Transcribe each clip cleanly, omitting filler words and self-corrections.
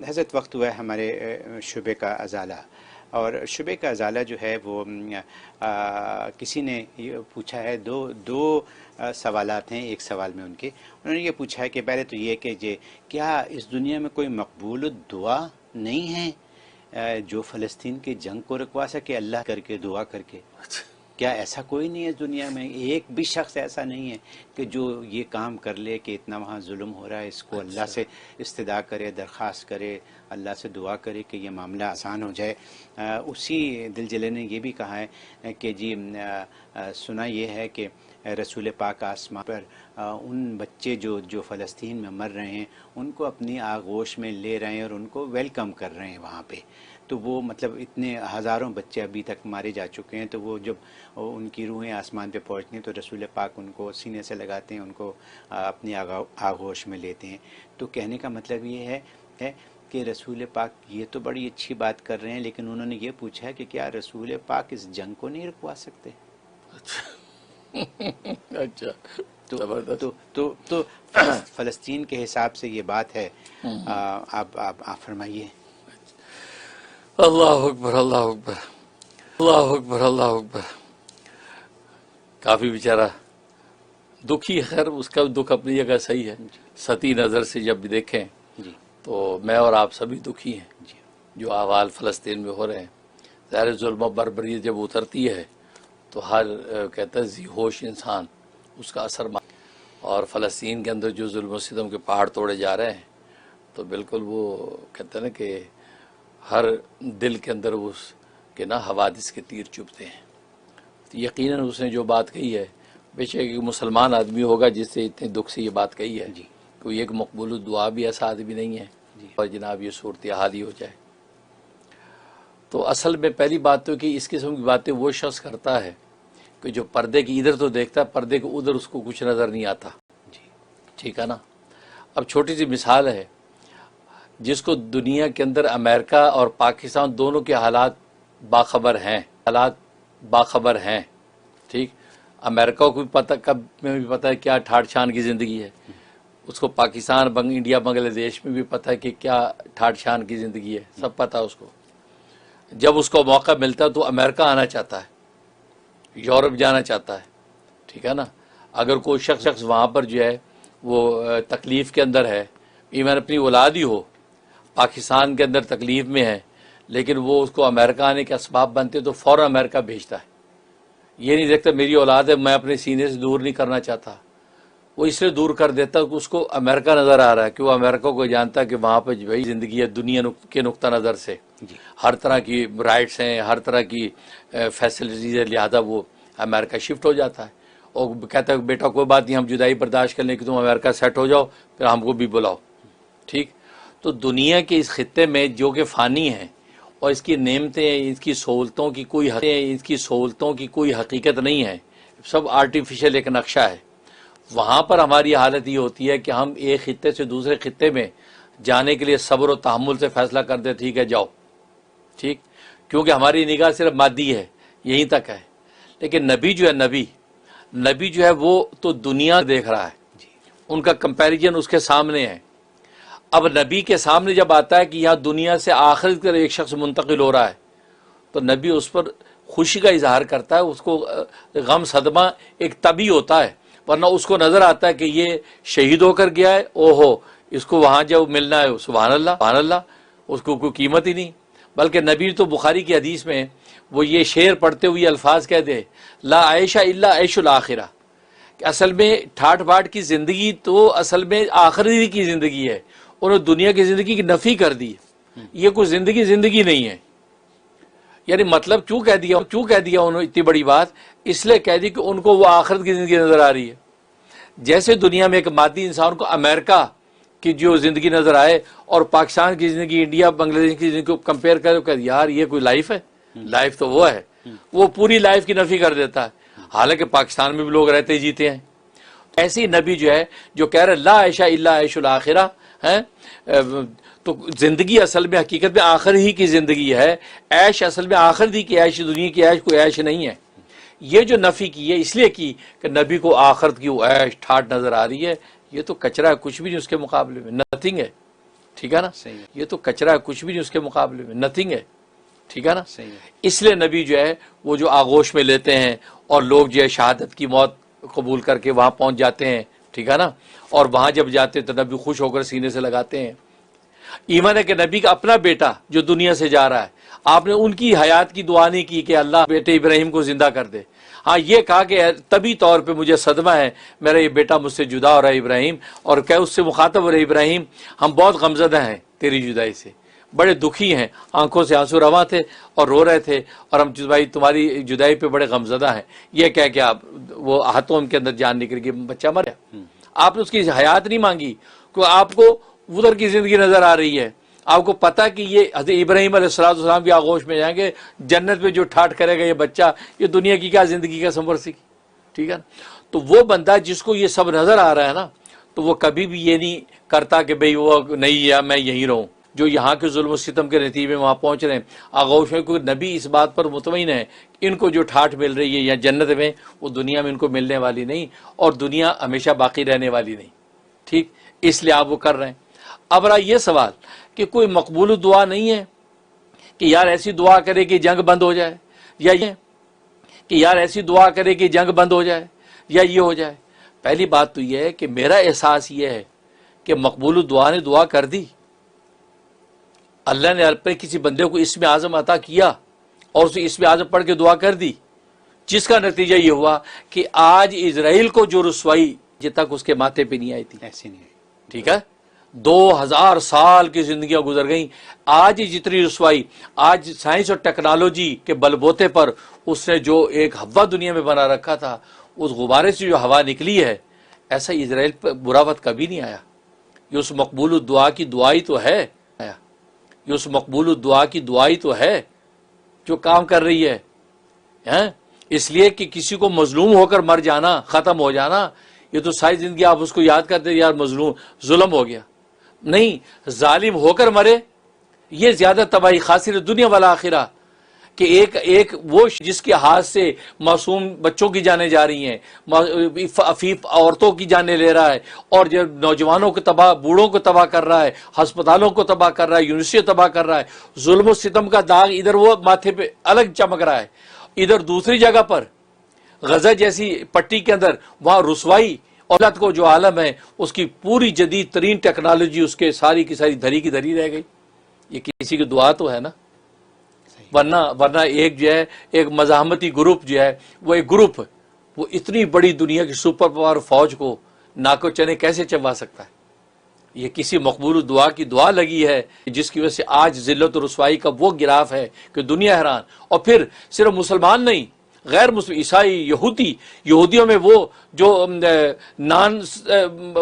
حضرت وقت ہوا ہے ہمارے شبے کا ازالہ، اور شبے کا ازالہ جو ہے وہ کسی نے یہ پوچھا ہے، دو سوالات ہیں ایک سوال میں انہوں نے یہ پوچھا ہے کہ پہلے تو یہ کہ کیا اس دنیا میں کوئی مقبول دعا نہیں ہے جو فلسطین کی جنگ کو رکوا سکے اللہ کر کے، دعا کر کے؟ کیا ایسا کوئی نہیں ہے اس دنیا میں؟ ایک بھی شخص ایسا نہیں ہے کہ جو یہ کام کر لے کہ اتنا وہاں ظلم ہو رہا ہے، اس کو اللہ سے استدعا کرے، درخواست کرے، اللہ سے دعا کرے کہ یہ معاملہ آسان ہو جائے؟ اسی دلجلے نے یہ بھی کہا ہے کہ جی سنا یہ ہے کہ رسول پاک آسمان پر ان بچے جو فلسطین میں مر رہے ہیں ان کو اپنی آغوش میں لے رہے ہیں اور ان کو ویلکم کر رہے ہیں وہاں پہ۔ تو وہ مطلب اتنے ہزاروں بچے ابھی تک مارے جا چکے ہیں، تو وہ جب ان کی روحیں آسمان پہ پہنچتی ہیں تو رسول پاک ان کو سینے سے لگاتے ہیں، ان کو اپنی آغوش میں لیتے ہیں۔ تو کہنے کا مطلب یہ ہے کہ رسول پاک یہ تو بڑی اچھی بات کر رہے ہیں، لیکن انہوں نے یہ پوچھا ہے کہ کیا رسول پاک اس جنگ کو نہیں رکوا سکتے؟ اچھا، تو فلسطین کے حساب سے یہ بات ہے۔ آپ فرمائیے۔ اللہ اکبر، اللہ اکبر، اللہ اکبر، اللہ اکبر۔ کافی بیچارہ دکھی، خیر اس کا دکھ اپنی جگہ صحیح ہے، سطحی نظر سے جب دیکھیں تو میں اور آپ سبھی دکھی ہیں جو احوال فلسطین میں ہو رہے ہیں۔ ظاہر ظلم و بربریت جب اترتی ہے تو ہر کہتا ہے ذی ہوش انسان اس کا اثر اور فلسطین کے اندر جو ظلم و ستم کے پہاڑ توڑے جا رہے ہیں تو بالکل وہ کہتے ہیں نا کہ ہر دل کے اندر اس کے نا حوادث کے تیر چبھتے ہیں۔ تو یقیناً اس نے جو بات کہی ہے، بے شک ایک مسلمان آدمی ہوگا جس سے اتنے دکھ سے یہ بات کہی ہے، کوئی ایک مقبول دعا بھی ایسا آدمی نہیں ہے اور جناب یہ صورتحال ہی ہو جائے۔ تو اصل میں پہلی بات تو کہ اس قسم کی باتیں وہ شخص کرتا ہے کہ جو پردے کی ادھر تو دیکھتا ہے، پردے کے ادھر اس کو کچھ نظر نہیں آتا، ٹھیک ہے نا۔ اب چھوٹی سی مثال ہے، جس کو دنیا کے اندر امریکہ اور پاکستان دونوں کے حالات باخبر ہیں، ٹھیک، امریکہ کو بھی پتہ، کب میں بھی پتہ ہے کیا ٹھاٹ چھان کی زندگی ہے، اس کو پاکستان، انڈیا، بنگلہ دیش میں بھی پتہ ہے کہ کیا ٹھاٹ چھان کی زندگی ہے، سب پتہ اس کو۔ جب اس کو موقع ملتا ہے تو امریکہ آنا چاہتا ہے، یورپ جانا چاہتا ہے، ٹھیک ہے نا۔ اگر کوئی شخص وہاں پر جو ہے وہ تکلیف کے اندر ہے، ایون اپنی اولاد ہی ہو پاکستان کے اندر تکلیف میں ہے، لیکن وہ اس کو امریکہ آنے کے اسباب بنتے تو فوراً امریکہ بھیجتا ہے، یہ نہیں دیکھتا میری اولاد ہے میں اپنے سینے سے دور نہیں کرنا چاہتا، وہ اس لیے دور کر دیتا کہ اس کو امریکہ نظر آ رہا ہے، کہ وہ امریکہ کو جانتا ہے کہ وہاں پہ وہی زندگی ہے دنیا کے نقطہ نظر سے، ہر طرح کی رائٹس ہیں، ہر طرح کی فیسلٹیز ہے، لہذا وہ امریکہ شفٹ ہو جاتا ہے اور کہتا ہے بیٹا کوئی بات نہیں، ہم جدائی برداشت کر لیں کہ تم امریکہ سیٹ ہو جاؤ، پھر ہم کو بھی بلاؤ، ٹھیک۔ تو دنیا کے اس خطے میں جو کہ فانی ہے اور اس کی نعمتیں، اس کی سہولتوں کی کوئی حقیقت نہیں ہے، سب آرٹیفیشل ایک نقشہ ہے، وہاں پر ہماری حالت یہ ہوتی ہے کہ ہم ایک خطے سے دوسرے خطے میں جانے کے لیے صبر و تحمل سے فیصلہ کرتے ٹھیک ہے جاؤ، ٹھیک، کیونکہ ہماری نگاہ صرف مادی ہے، یہیں تک ہے۔ لیکن نبی جو ہے وہ تو دنیا دیکھ رہا ہے، ان کا کمپیریزن اس کے سامنے ہے۔ اب نبی کے سامنے جب آتا ہے کہ یہاں دنیا سے آخرت کی طرف ایک شخص منتقل ہو رہا ہے تو نبی اس پر خوشی کا اظہار کرتا ہے، اس کو غم صدمہ ایک طبی ہوتا ہے، ورنہ اس کو نظر آتا ہے کہ یہ شہید ہو کر گیا ہے، اوہو اس کو وہاں جب ملنا ہے، سبحان اللہ سبحان اللہ، اس کو کوئی قیمت ہی نہیں۔ بلکہ نبی تو بخاری کی حدیث میں وہ یہ شعر پڑھتے ہوئے الفاظ کہہ دے، لا عیش الا عیش الاخرہ، کہ اصل میں ٹھاٹ باٹ کی زندگی تو اصل میں آخری کی زندگی ہے، انہوں نے دنیا کی زندگی کی نفی کر دی، یہ کوئی زندگی نہیں ہے۔ یعنی مطلب کیوں کہہ دیا انہوں نے اتنی بڑی بات، اس لیے کہہ دی کہ ان کو وہ آخرت کی زندگی نظر آ رہی ہے۔ جیسے دنیا میں ایک مادی انسان کو امریکہ کی جو زندگی نظر آئے اور پاکستان کی زندگی، انڈیا، بنگلہ دیش کی زندگی کو کمپیئر کرے کہ یار یہ کوئی لائف ہے، لائف تو وہ ہے، وہ پوری لائف کی نفی کر دیتا ہے، حالانکہ پاکستان میں بھی لوگ رہتے جیتے ہیں۔ ایسی نبی جو ہے جو کہہ رہے لا عیش الا عیش الاخرہ ہے، تو زندگی اصل میں حقیقت میں آخر ہی کی زندگی ہے، عیش اصل میں آخر ہی کی عیش، دنیا کی عیش کوئی عیش نہیں ہے۔ یہ جو نفی کی ہے اس لیے کی کہ نبی کو آخرت کی وہ عیش ٹھاٹ نظر آ رہی ہے، یہ تو کچرا ہے، کچھ بھی نہیں اس کے مقابلے میں، نتھنگ ہے، ٹھیک ہے نا. یہ تو کچرا ہے, کچھ بھی نہیں اس کے مقابلے میں, نتھنگ ہے. ٹھیک ہے نا. اس لیے نبی جو ہے وہ جو آغوش میں لیتے ہیں اور لوگ جو ہے شہادت کی موت قبول کر کے وہاں پہنچ جاتے ہیں. ٹھیک ہے نا. اور وہاں جب جاتے تو نبی خوش ہو کر سینے سے لگاتے ہیں. ایمان ہے کہ نبی کا اپنا بیٹا جو دنیا سے جا رہا ہے, آپ نے ان کی حیات کی دعا نہیں کی کہ اللہ بیٹے ابراہیم کو زندہ کر دے. ہاں یہ کہا کہ طبی طور پہ مجھے صدمہ ہے, میرا یہ بیٹا مجھ سے جدا ہو رہا ہے ابراہیم, اور کہ اس سے مخاطب ہو رہے ابراہیم ہم بہت غمزدہ ہیں تیری جدائی سے, بڑے دکھی ہیں, آنکھوں سے آنسو رواں تھے اور رو رہے تھے, اور ہم بھائی تمہاری جدائی پہ بڑے غمزدہ ہیں. یہ کہہ کے آپ وہ ہاتھوں کے اندر جان نکل گئی, بچہ مر گیا. آپ نے اس کی حیات نہیں مانگی, کیونکہ آپ کو ادھر کی زندگی نظر آ رہی ہے. آپ کو پتا کہ یہ حضرت ابراہیم علیہ السلام کی آغوش میں جائیں گے, جنت میں جو ٹھاٹ کرے گا یہ بچہ, یہ دنیا کی کیا زندگی کا سمر سی. ٹھیک ہے نا. تو وہ بندہ جس کو یہ سب نظر آ رہا ہے نا, تو وہ کبھی بھی یہ نہیں کرتا کہ بھئی وہ نہیں ہے میں یہیں رہوں. جو یہاں کے ظلم و ستم کے نتیجے میں وہاں پہنچ رہے ہیں آغوش میں, کوئی نبی اس بات پر مطمئن ہے ان کو جو ٹھاٹ مل رہی ہے یا جنت میں, وہ دنیا میں ان کو ملنے والی نہیں, اور دنیا ہمیشہ باقی رہنے والی نہیں. ٹھیک, اس لیے آپ وہ کر رہے ہیں. اب رہا یہ سوال کہ کوئی مقبول دعا نہیں ہے کہ یار ایسی دعا کرے کہ جنگ بند ہو جائے, یا یہ کہ یار ایسی دعا کرے کہ جنگ بند ہو جائے, یا یہ ہو جائے. پہلی بات تو یہ ہے کہ میرا احساس یہ ہے کہ مقبول دعا نے دعا کر دی, اللہ نے اپنے کسی بندے کو اسم اعظم عطا کیا اور اسے اسم اعظم پڑھ کے دعا کر دی, جس کا نتیجہ یہ ہوا کہ آج اسرائیل کو جو رسوائی جب تک اس کے ماتھے پہ نہیں آئی تھی, ایسی نہیں آئی. ٹھیک ہے, 2000 سال کی زندگیاں گزر گئیں, آج جتنی رسوائی, آج سائنس اور ٹیکنالوجی کے بل بوتے پر اس نے جو ایک ہوا دنیا میں بنا رکھا تھا, اس غبارے سے جو ہوا نکلی ہے, ایسا اسرائیل پہ برا وقت کبھی نہیں آیا. یہ اس مقبول دعا کی دعائی تو ہے, یہ اس مقبول دعا کی دعائی تو ہے جو کام کر رہی ہے. اس لیے کہ کسی کو مظلوم ہو کر مر جانا, ختم ہو جانا, یہ تو ساری زندگی آپ اس کو یاد کرتے یار مظلوم ظلم ہو گیا. نہیں, ظالم ہو کر مرے یہ زیادہ تباہی خاصر دنیا والا آخرہ, کہ ایک وہ جس کے ہاتھ سے معصوم بچوں کی جانیں جا رہی ہیں, عفیف عورتوں کی جانیں لے رہا ہے, اور جو نوجوانوں کو تباہ, بوڑھوں کو تباہ کر رہا ہے, ہسپتالوں کو تباہ کر رہا ہے, یونیورسٹیوں تباہ کر رہا ہے. ظلم و ستم کا داغ ادھر وہ ماتھے پہ الگ چمک رہا ہے, ادھر دوسری جگہ پر غزہ جیسی پٹی کے اندر وہاں رسوائی اولاد کو جو عالم ہے اس کی پوری جدید ترین ٹیکنالوجی اس کے ساری کی ساری دھری کی دھری رہ گئی. یہ کسی کی دعا تو ہے نا, ورنہ ایک جو ہے ایک مزاحمتی گروپ جو ہے وہ ایک گروپ وہ اتنی بڑی دنیا کی سپر پاور فوج کو ناکو چنے کیسے چبا سکتا ہے. یہ کسی مقبول دعا کی دعا لگی ہے جس کی وجہ سے آج ذلت و رسوائی کا وہ گراف ہے کہ دنیا حیران. اور پھر صرف مسلمان نہیں, غیر مسلم, عیسائی, یہودیوں میں وہ جو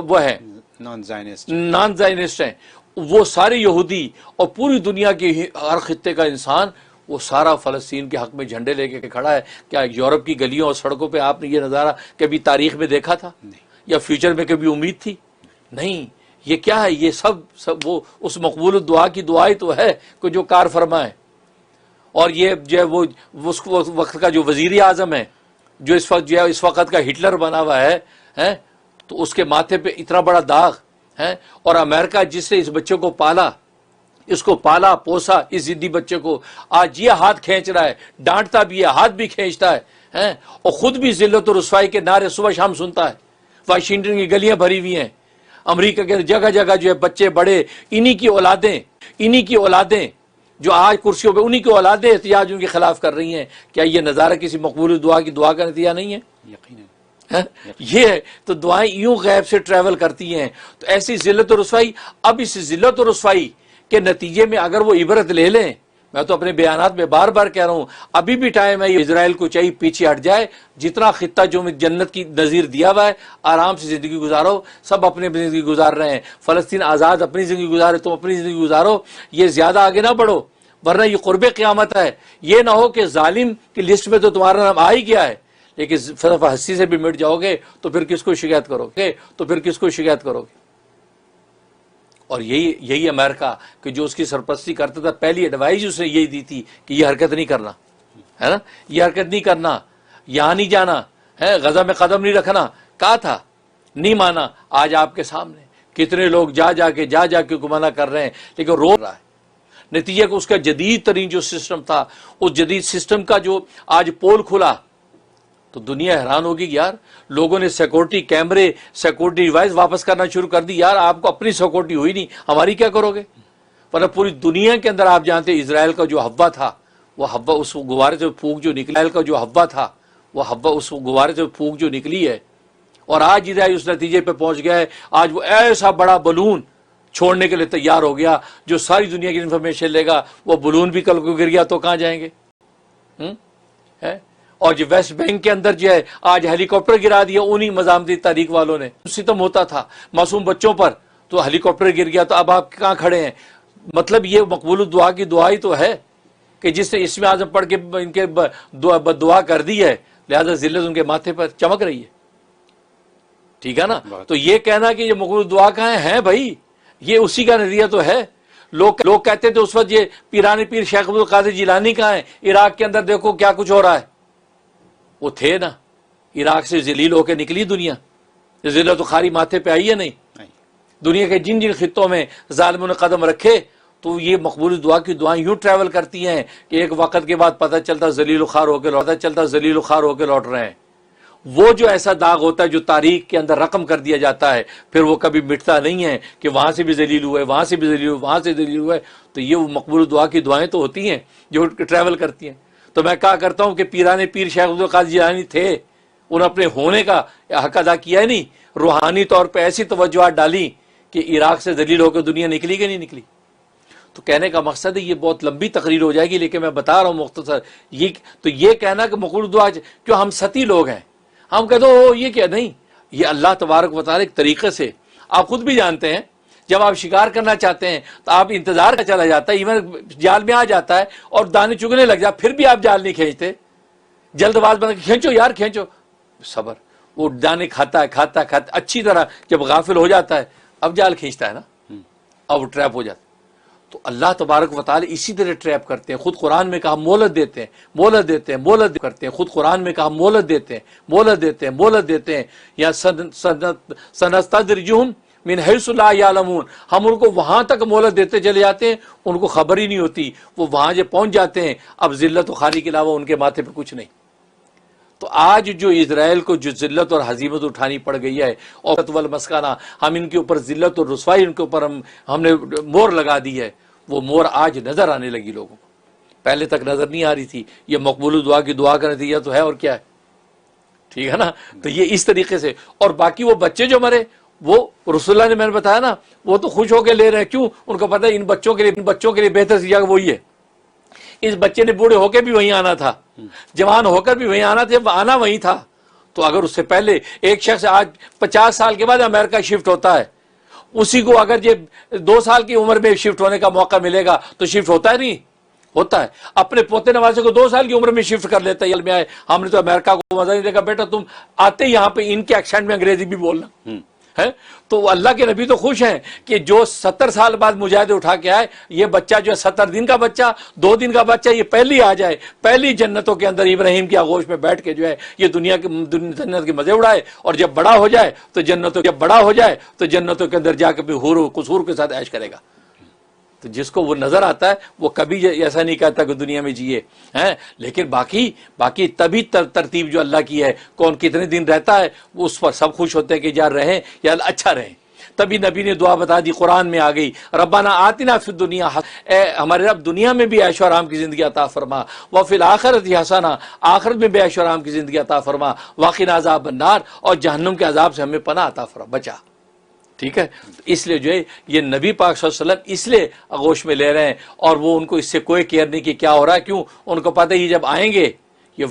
وہ ہے نان زائنسٹ ہیں, وہ سارے یہودی اور پوری دنیا کے ہر خطے کا انسان وہ سارا فلسطین کے حق میں جھنڈے لے کے کھڑا ہے. کیا یورپ کی گلیوں اور سڑکوں پہ آپ نے یہ نظارہ کبھی تاریخ میں دیکھا تھا, یا فیوچر میں کبھی امید تھی؟ نہیں. یہ کیا ہے, یہ سب وہ اس مقبول دعا کی دعائی تو ہے کہ جو کار فرما ہے. اور یہ جو ہے وہ اس وقت کا جو وزیر اعظم ہے, جو اس وقت جو ہے اس وقت کا ہٹلر بنا ہوا ہے, تو اس کے ماتھے پہ اتنا بڑا داغ ہے. اور امریکہ جس سے اس بچے کو پالا, اس کو پالا پوسا, اس ضدی بچے کو, آج یہ ہاتھ کھینچ رہا ہے, ڈانٹتا بھی ہے, ہاتھ بھی کھینچتا ہے, اور خود بھی ذلت و رسوائی کے نعرے صبح شام سنتا ہے. واشنگٹن کی گلیاں بھری ہوئی ہیں, امریکہ کے جگہ جگہ جو ہے بچے بڑے, انہی کی اولادیں جو آج کرسیوں پہ, انہی کی اولادیں احتجاج ان کے خلاف کر رہی ہیں. کیا یہ نظارہ کسی مقبول دعا کی دعا کا نتیجہ نہیں ہے؟ یقیناً یہ ہے. تو دعائیں یوں غیب سے ٹریول کرتی ہیں. تو ایسی ذلت و رسوائی, اب اس ذلت و رسوائی کے نتیجے میں اگر وہ عبرت لے لیں, میں تو اپنے بیانات میں بار بار کہہ رہا ہوں, ابھی بھی ٹائم ہے, اسرائیل کو چاہیے پیچھے ہٹ جائے. جتنا خطہ جو جنت کی نظیر دیا ہوا ہے, آرام سے زندگی گزارو. سب اپنی زندگی گزار رہے ہیں, فلسطین آزاد اپنی زندگی گزارے, تم اپنی زندگی گزارو. یہ زیادہ آگے نہ بڑھو, ورنہ یہ قرب قیامت ہے. یہ نہ ہو کہ ظالم کی لسٹ میں تو تمہارا نام آ ہی گیا ہے, لیکن ہستی سے بھی مٹ جاؤ گے تو پھر کس کو شکایت کرو گے؟ اور یہی امریکہ کہ جو اس کی سرپرستی کرتا تھا, پہلی ایڈوائز اس نے یہی دی تھی کہ یہ حرکت نہیں کرنا ہے نا, یہ حرکت نہیں کرنا, یہاں نہیں جانا ہے, غزہ میں قدم نہیں رکھنا, کہا تھا, نہیں مانا. آج آپ کے سامنے کتنے لوگ جا جا کے منع کر رہے ہیں، لیکن رو رہا ہے۔ نتیجہ کہ اس کا جدید ترین جو سسٹم تھا، اس جدید سسٹم کا جو آج پول کھلا تو دنیا حیران ہوگی یار، لوگوں نے سیکورٹی کیمرے، سیکورٹی ڈیوائس واپس کرنا شروع کر دی۔ یار آپ کو اپنی سیکورٹی ہوئی نہیں، ہماری کیا کرو گے؟ ورنہ پوری دنیا کے اندر آپ جانتے اسرائیل کا جو ہوا تھا، وہ ہوا اس گوارے سے پھونک جو نکلی، اسرائیل کا جو ہوا تھا وہ ہوا اس گوارے سے پھونک جو نکلی ہے، اور آج اسرائیل اس نتیجے پہ پہنچ گیا ہے، آج وہ ایسا بڑا بلون چھوڑنے کے لیے تیار ہو گیا جو ساری دنیا کی انفارمیشن لے گا۔ وہ بلون بھی کل کو گر گیا تو کہاں جائیں گے؟ اور جو ویسٹ بینک کے اندر جو ہے آج ہیلی کاپٹر گرا دیا انہی مزاحمتی تحریک والوں نے۔ ستم ہوتا تھا معصوم بچوں پر، تو ہیلی کاپٹر گر گیا تو اب آپ کہاں کھڑے ہیں؟ مطلب یہ مقبول الدعا کی دعا ہی تو ہے کہ جس نے اسم اعظم پڑھ کے ان کے دعا کر دی ہے، لہذا ذلت ان کے ماتھے پر چمک رہی ہے۔ ٹھیک ہے نا؟ تو یہ کہنا کہ یہ مقبول دعا کہاں ہے بھائی، یہ اسی کا نظریہ تو ہے۔ لوگ کہتے تھے اس وقت یہ پیران پیر شیخ عبد القادر جیلانی کہاں ہیں؟ عراق کے اندر دیکھو کیا کچھ ہو رہا ہے۔ وہ تھے نا، عراق سے ذلیل ہو کے نکلی دنیا، ذلت و خواری ماتھے پہ آئی ہے نہیں؟ دنیا کے جن خطوں میں ظالموں نے قدم رکھے تو یہ مقبول دعا کی دعائیں یوں ٹریول کرتی ہیں کہ ایک وقت کے بعد پتہ چلتا ذلیل و خوار ہو کے لوٹ رہے ہیں۔ وہ جو ایسا داغ ہوتا ہے جو تاریخ کے اندر رقم کر دیا جاتا ہے، پھر وہ کبھی مٹتا نہیں ہے کہ وہاں سے بھی ذلیل ہوئے، وہاں سے بھی ذلیل ہوئے، وہاں سے ذلیل ہوئے۔ تو یہ وہ مقبول دعا کی دعائیں تو ہوتی ہیں جو ٹریول کرتی ہیں۔ تو میں کہا کرتا ہوں کہ پیران پیر شیخ عبد القادر جیلانی تھے، انہوں نے اپنے ہونے کا حق ادا کیا ہے، نہیں روحانی طور پہ ایسی توجہات ڈالی کہ عراق سے ذلیل ہو کے دنیا نکلی کہ نہیں نکلی۔ تو کہنے کا مقصد ہے، یہ بہت لمبی تقریر ہو جائے گی لیکن میں بتا رہا ہوں مختصر، یہ کہنا کہ مقبول دعا کیوں ہم ستی لوگ ہیں، ہم کہتے ہو یہ کیا نہیں، یہ اللہ تبارک و تعالیٰ ایک طریقے سے، آپ خود بھی جانتے ہیں جب آپ شکار کرنا چاہتے ہیں تو آپ انتظار کا چلا جاتا ہے، ایون جال میں آ جاتا ہے اور دانے چگنے لگ جاتا، پھر بھی آپ جال نہیں کھینچتے، جلد باز بن کے کھینچو یار کھینچو، صبر، وہ دانے کھاتا اچھی طرح جب غافل ہو جاتا ہے اب جال کھینچتا ہے نا، اب وہ ٹریپ ہو جاتا ہے۔ تو اللہ تبارک و تعالی اسی طرح ٹریپ کرتے ہیں۔ خود قرآن میں کہا مہلت دیتے ہیں، مہلت کرتے ہیں، خود قرآن میں کہا مہلت دیتے ہیں، یا سنستدرجہم من حیث لا یعلمون، ہم ان کو وہاں تک مہلت دیتے چلے جاتے ہیں، ان کو خبر ہی نہیں ہوتی، وہ وہاں جب پہنچ جاتے ہیں اب ذلت و خواری کے علاوہ ان کے ماتھے پہ کچھ نہیں۔ تو آج جو اسرائیل کو جو ذلت اور ہزیمت اٹھانی پڑ گئی ہے، اور والمسکنہ، ہم ان کے اوپر ذلت اور رسوائی ان کے اوپر ہم نے مور لگا دی ہے، وہ مور آج نظر آنے لگی لوگوں کو، پہلے تک نظر نہیں آ رہی تھی۔ یہ مقبول دعا کی دعا کا نتیجہ تو ہے، اور کیا ہے؟ ٹھیک ہے نا؟ تو یہ اس طریقے سے، اور باقی وہ بچے جو مرے وہ رسول اللہ نے میں نے بتایا نا، وہ تو خوش ہو کے لے رہے ہیں، کیوں؟ ان کو پتہ ہے ان بچوں کے لیے بہتر سی جگہ وہی ہے۔ اس بچے نے بوڑھے ہو کے بھی وہیں آنا تھا، جوان ہو کر بھی وہیں آنا تھا، آنا وہیں تھا۔ تو اگر اس سے پہلے ایک شخص آج 50 سال کے بعد امریکہ شفٹ ہوتا ہے، اسی کو اگر یہ 2 سال کی عمر میں شفٹ ہونے کا موقع ملے گا تو شفٹ ہوتا ہے نہیں ہوتا ہے۔ اپنے پوتے نوازے کو 2 سال کی عمر میں شفٹ کر لیتا ہے، میں آئے ہم نے تو امریکہ کو مزہ نہیں دیکھا، بیٹا تم آتے یہاں پہ ان کے ایکسینٹ میں انگریزی بھی بولنا ہے۔ تو اللہ کے نبی تو خوش ہیں کہ جو 70 سال بعد مجاہدے اٹھا کے آئے، یہ بچہ جو ہے 70 دن کا بچہ، 2 دن کا بچہ، یہ پہلی آ جائے، پہلی جنتوں کے اندر ابراہیم کی آغوش میں بیٹھ کے جو ہے یہ دنیا کے جنت کے مزے اڑائے، اور جب بڑا ہو جائے تو جنتوں کے اندر جا کے بھی حور و قصور کے ساتھ عیش کرے گا۔ تو جس کو وہ نظر آتا ہے وہ کبھی ایسا نہیں کہتا کہ دنیا میں جیے ہیں، لیکن باقی تبھی ترتیب جو اللہ کی ہے، کون کتنے دن رہتا ہے اس پر سب خوش ہوتے ہیں کہ یا رہیں یا اچھا رہیں۔ تبھی نبی نے دعا بتا دی، قرآن میں آ گئی، ربنا آتنا فی الدنیا، اے ہمارے رب دنیا میں بھی عیش و آرام کی زندگی عطا فرما، وفی الآخرۃ حسنہ، آخرت میں بھی عیش و آرام کی زندگی عطا فرما، وقنا عذاب النار، اور جہنم کے عذاب سے ہمیں پناہ عطا فرما، بچا۔ ٹھیک ہے؟ اس لیے جو ہے یہ نبی پاک صلی اللہ علیہ وسلم اس لیے آغوش میں لے رہے ہیں، اور وہ ان کو اس سے کوئی کیئر نہیں کہ کیا ہو رہا ہے، کیوں؟ ان کو پتہ ہے یہ جب آئیں گے یہ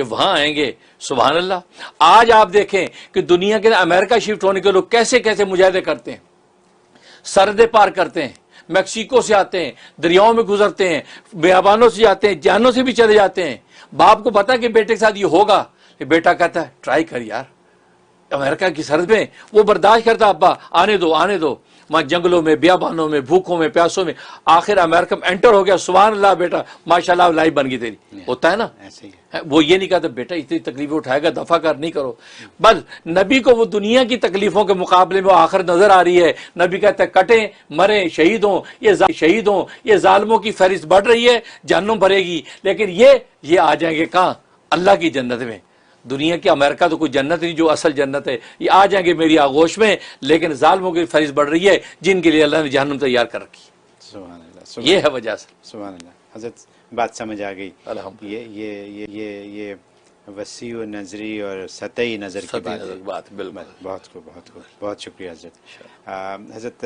وہاں آئیں گے۔ سبحان اللہ۔ آج آپ دیکھیں کہ دنیا کے امریکہ شفٹ ہونے کے لوگ کیسے کیسے مجاہدے کرتے ہیں، سرحدیں پار کرتے ہیں، میکسیکو سے آتے ہیں، دریاؤں میں گزرتے ہیں، بیابانوں سے جاتے ہیں، جانوں سے بھی چلے جاتے ہیں۔ باپ کو پتا کہ بیٹے کے ساتھ یہ ہوگا، کہ بیٹا کہتا ہے ٹرائی کر یار، امریکہ کی سرحد میں وہ برداشت کرتا، ابا آنے دو، وہاں جنگلوں میں، بیابانوں میں، بھوکوں میں، پیاسوں میں، آخر امریکہ میں انٹر ہو گیا، سبحان اللہ بیٹا ماشاءاللہ لائف بن گئی تیری، ہوتا ہے نا. ایسے ہی ہے. وہ یہ نہیں کہتا بیٹا اتنی تکلیفیں اٹھائے گا دفع کر، نہیں کرو. بس نبی کو وہ دنیا کی تکلیفوں کے مقابلے میں وہ آخر نظر آ رہی ہے. نبی کہتا ہے کٹیں مریں شہید ہوں، یہ ظالموں کی فہرست بڑھ رہی ہے، جہنم بھرے گی، لیکن یہ آ جائیں گے کہاں؟ اللہ کی جنت میں. دنیا کی امریکہ تو کوئی جنت نہیں جو اصل جنت ہے، یہ آ جائیں گے میری آغوش میں، لیکن ظالموں کی فہرست بڑھ رہی ہے جن کے لیے اللہ نے جہنم تیار کر رکھی. سبحان اللہ. یہ ہے وجہ سے. سبحان اللہ. حضرت بات سمجھ آ گئی. الحمدللہ. یہ وسیع و نظری اور سطحی نظر کی سطحی نظر کی بات بالکل. بہت خوب. بہت شکریہ حضرت. حضرت